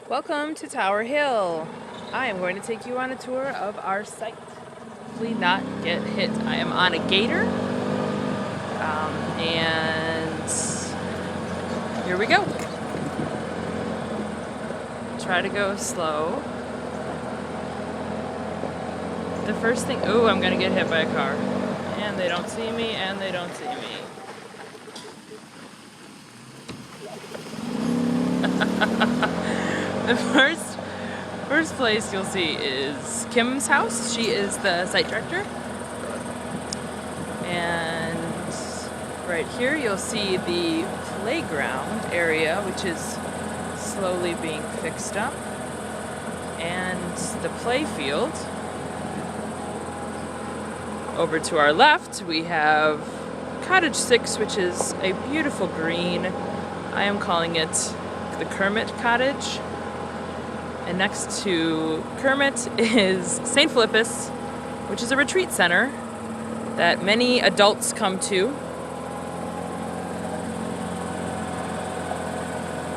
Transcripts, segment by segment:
Welcome to Tower Hill. I am going to take you on a tour of our site. Hopefully not get hit. I am on a gator. And here we go. Try to go slow. The first thing, oh, I'm gonna get hit by a car. And they don't see me, and they don't see me. The first place you'll see is Kim's house. She is the site director. And right here you'll see the playground area, which is slowly being fixed up. And the play field. Over to our left we have Cottage 6, which is a beautiful green. I am calling it the Kermit Cottage. And next to Kermit is St. Philippus, which is a retreat center that many adults come to.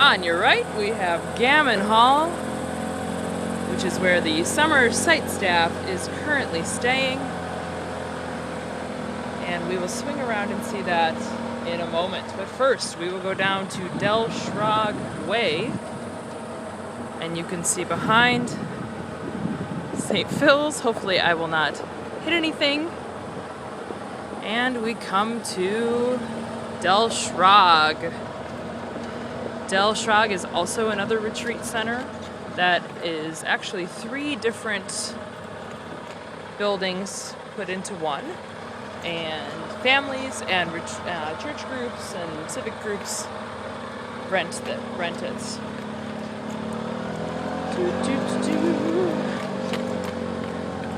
On your right, we have Gammon Hall, which is where the summer site staff is currently staying. And we will swing around and see that in a moment. But first, we will go down to Del Shrog Way. And you can see behind St. Phil's. Hopefully I will not hit anything. And we come to Del Shrog. Del Shrog is also another retreat center that is actually 3 different buildings put into one. And families and church groups and civic groups rent it.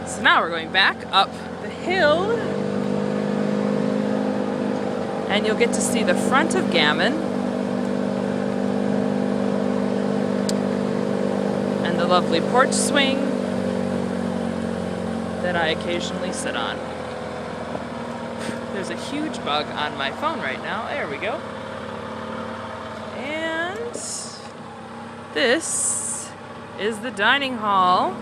So now we're going back up the hill, and you'll get to see the front of Gammon and the lovely porch swing that I occasionally sit on. There's a huge bug on my phone right now. There we go. And this is the dining hall,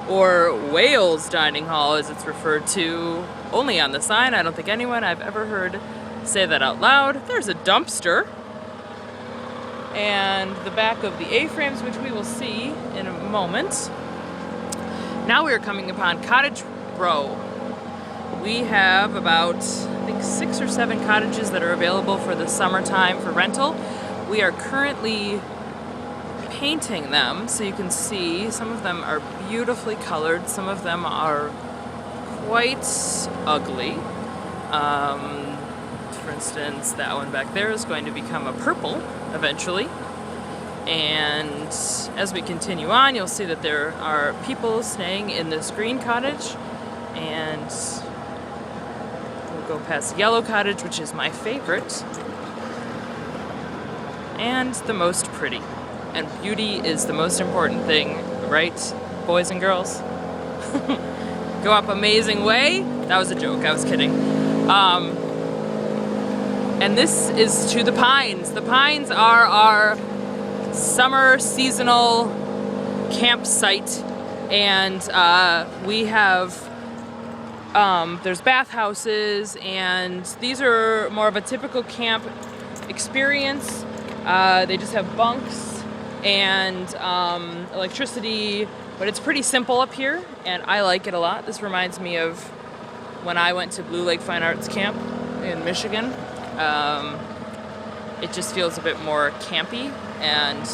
or Wales Dining Hall as it's referred to only on the sign. I don't think anyone I've ever heard say that out loud. There's a dumpster and the back of the A-frames, which we will see in a moment. Now we are coming upon Cottage Row. We have about, I think, 6 or 7 cottages that are available for the summertime for rental. We are currently painting them, so you can see some of them are beautifully colored, some of them are quite ugly. For instance, that one back there is going to become a purple eventually. And as we continue on, you'll see that there are people staying in this green cottage, and we'll go past Yellow Cottage, which is my favorite and the most pretty. And beauty is the most important thing, right, boys and girls? Go up Amazing Way. That was a joke, I was kidding. And this is to the Pines. The Pines are our summer seasonal campsite. And we have, there's bathhouses, and these are more of a typical camp experience. They just have bunks and electricity, but it's pretty simple up here, and I like it a lot. This reminds me of when I went to Blue Lake Fine Arts Camp in Michigan. It just feels a bit more campy and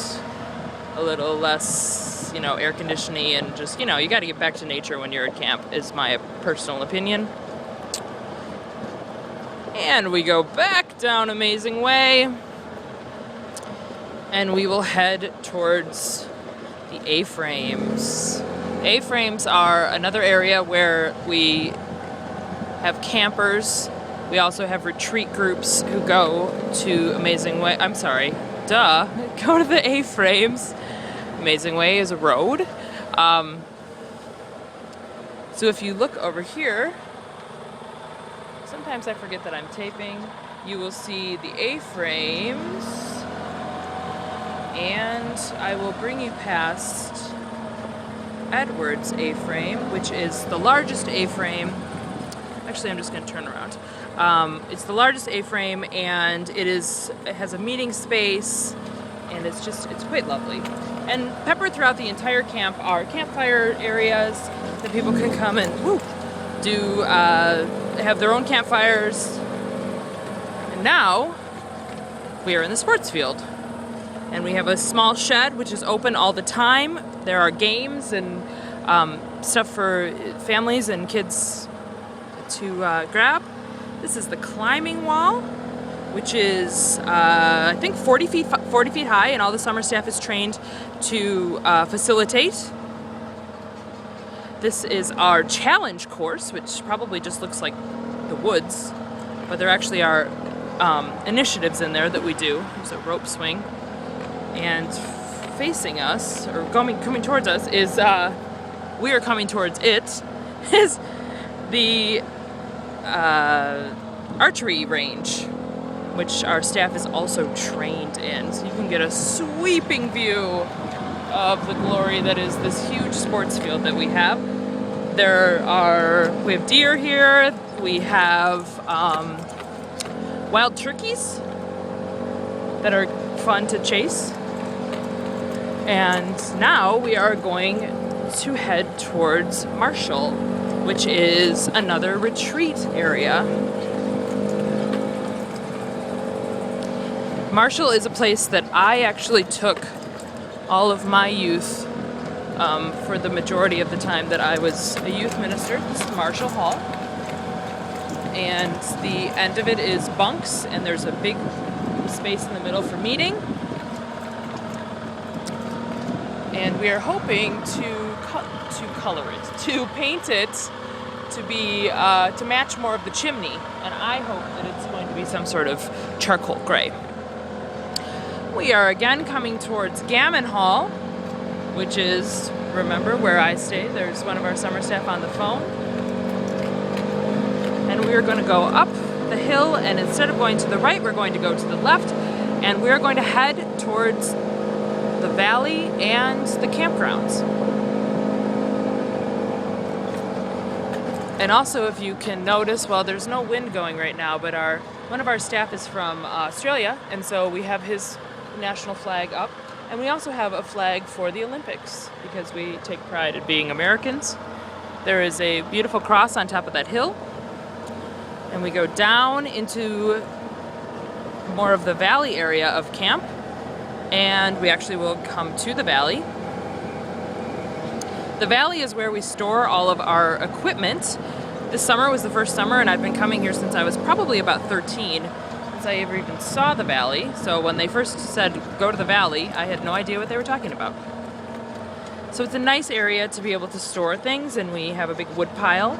a little less, air conditioning, and just, you got to get back to nature when you're at camp, is my personal opinion. And we go back down Amazing Way. And we will head towards the A-frames. A-frames are another area where we have campers. We also have retreat groups who go to Amazing Way. I'm sorry, go to the A-frames. Amazing Way is a road. So if you look over here, sometimes I forget that I'm taping. You will see the A-frames And I will bring you past Edwards A-frame, which is the largest A-frame. Actually, I'm just going to turn around. It's the largest A-frame, and it has a meeting space, and it's quite lovely. And peppered throughout the entire camp are campfire areas that people can come and have their own campfires. And now we are in the sports field. And we have a small shed which is open all the time. There are games and stuff for families and kids to grab. This is the climbing wall, which is I think 40 feet high, and all the summer staff is trained to facilitate. This is our challenge course, which probably just looks like the woods, but there actually are initiatives in there that we do. There's a rope swing. And facing us, or coming towards us, is we are coming towards it, is the archery range, which our staff is also trained in. So you can get a sweeping view of the glory that is this huge sports field that we have. We have deer here. We have wild turkeys that are fun to chase. And now we are going to head towards Marshall, which is another retreat area. Marshall is a place that I actually took all of my youth for the majority of the time that I was a youth minister. This is Marshall Hall. And the end of it is bunks, and there's a big space in the middle for meeting. And we are hoping to color it, to paint it, to match more of the chimney. And I hope that it's going to be some sort of charcoal gray. We are again coming towards Gammon Hall, which is, remember, where I stay. There's one of our summer staff on the phone. And we are going to go up the hill, and instead of going to the right, we're going to go to the left, and we're going to head towards the valley and the campgrounds. And also, if you can notice, well, there's no wind going right now, but one of our staff is from Australia, and so we have his national flag up, and we also have a flag for the Olympics because we take pride in being Americans. There is a beautiful cross on top of that hill, and we go down into more of the valley area of camp. And we actually will come to the valley. The valley is where we store all of our equipment. This summer was the first summer, and I've been coming here since I was probably about 13, since I ever even saw the valley. So when they first said, go to the valley, I had no idea what they were talking about. So it's a nice area to be able to store things, and we have a big wood pile.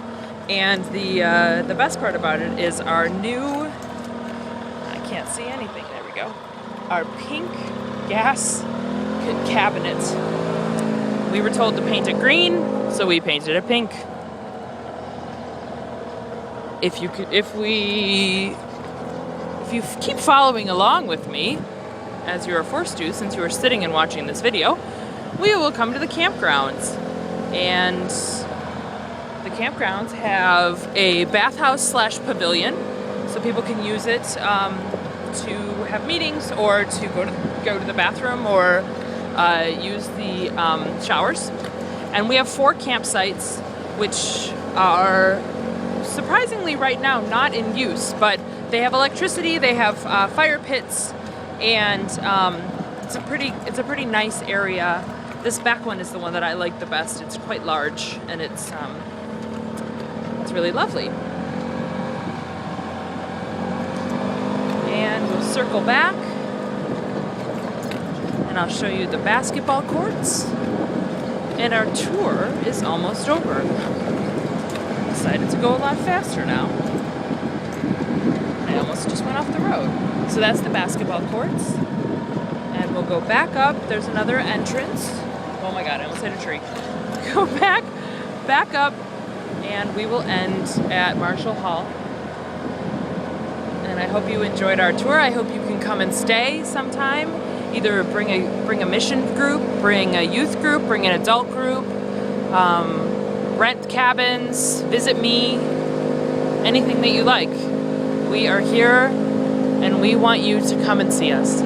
And the best part about it is our new, I can't see anything, there we go, our pink gas cabinet. We were told to paint it green, so we painted it pink. If you keep following along with me, as you are forced to since you are sitting and watching this video, we will come to the campgrounds. And the campgrounds have a bathhouse / pavilion, so people can use it to have meetings or to go to the bathroom or use the showers. And we have 4 campsites, which are surprisingly right now not in use, but they have electricity, they have fire pits, and it's a pretty nice area. This back one is the one that I like the best. It's quite large, and it's really lovely. And we'll circle back, and I'll show you the basketball courts. And our tour is almost over. Decided to go a lot faster now. I almost just went off the road. So that's the basketball courts. And we'll go back up. There's another entrance. Oh my God, I almost hit a tree. Go back up, and we will end at Marshall Hall. And I hope you enjoyed our tour. I hope you can come and stay sometime either bring a mission group, bring a youth group, bring an adult group, rent cabins, visit me, anything that you like. We are here and we want you to come and see us.